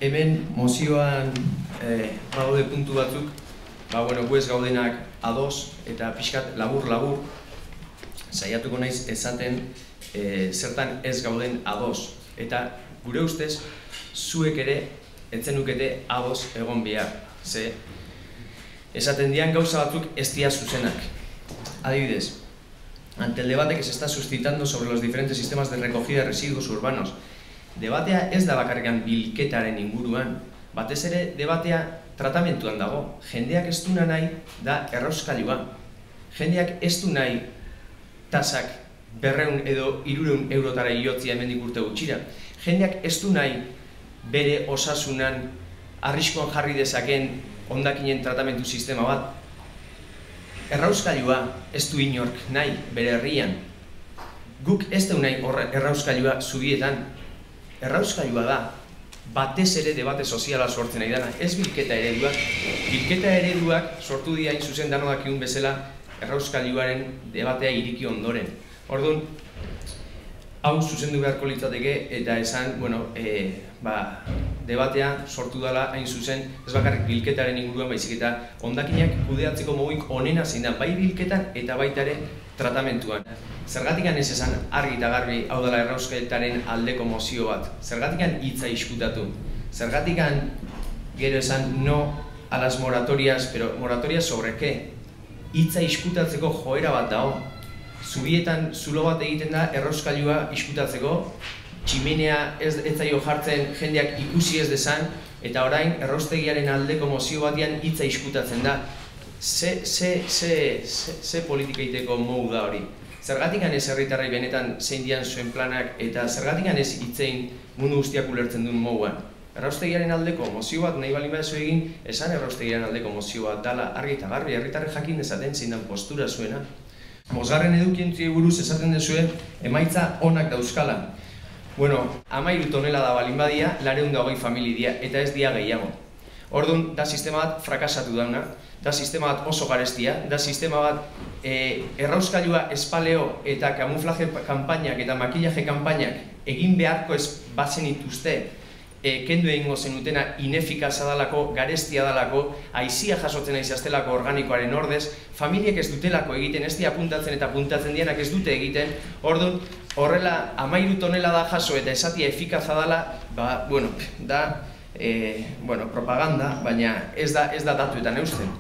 Hemen mozioan badaude puntu batzuk, gu ez gaudenak ados eta pixkat labur-labur saiatuko naiz esaten zertan ez gauden ados. Eta gure ustez, zuek ere ez zenukete ados egon behar. Ze esaten dian gauza batzuk ez dira zuzenak. Adibidez, ante el debate que se está suscitando sobre los diferentes sistemas de recogida de residuos urbanos, debatea ez da bakarrikan bilketaren inguruan, batez ere debatea tratamentuan dago. Jendeak ez duna nahi da errauskailua. Jendeak ez du nahi tasak 200 edo 300 eurotara iotzia hemendik urte gutxira. Jendeak ez du nahi bere osasunan arriskuan jarri dezaken hondakinen tratamentu sistema bat. Errauskailua ez du inork nahi bere herrian. Guk ez du nahi errauskailua zubietan. Errauskailua da, batez ere debate soziala sortzen nahi dana, ez bilketa ereduak. Bilketa ereduak sortu dira hain zuzen danodak egun bezala errauskailuaren debatea iriki ondoren. Orduan, hau zuzendu beharko litzateke eta esan, debatea sortu dela hain zuzen, ez bakarrik bilketaren inguruan baizik eta hondakinak kudeatzeko moduik onena zein da, bai bilketan eta baita ere tratamentuan. Zergatikan ez esan argi eta garbi hau dela errauskailaren aldeko mozio bat. Zergatikan hitza iskutatu. Zergatikan gero esan no a las moratorias, pero moratorias sobre qué? Hitza iskutatzeko joera bat dago. Zubietan zulo bat egiten da errauskailua iskutatzeko, tximenea ez zaio jartzen jendeak ikusi ez dezan, eta orain erraustegiaren aldeko mozio batean hitza iskutatzen da. Ze politika egiteko modu da hori? Zergatikan ez herritarrei benetan zein dian zuen planak eta zergatikan ez hitzein mundu guztiak ulertzen duen moduan. Erraustegiaren aldeko mozio bat nahi balin badezu egin, esan erraustegiaren aldeko mozio bat dala argi eta garbi, herritarrek jakin dezaten zein dan postura zuena. Mozgarren edukientziei buruz esaten duzue emaitza onak dauzkala. 13 tonelada balin badia, 220 familia eta ez dia gehiago. Orduan, da sistema bat frakasatu dauna, da sistema bat oso garestia, da sistema bat errauskailua espaleo eta kamuflaje kanpainak eta makillaje kanpainak egin beharko ez bazen ituzte kendu egingo zenutena inefikaza dalako, garestia dalako, aizia jasotzen aizaztelako organikoaren ordez, familiek ez dutelako egiten, ez dira apuntatzen eta apuntatzen dianak ez dute egiten, orduan, horrela 13 tonelada jaso eta esatia efikaza dala, da propaganda, baina ez da datuetan eusten.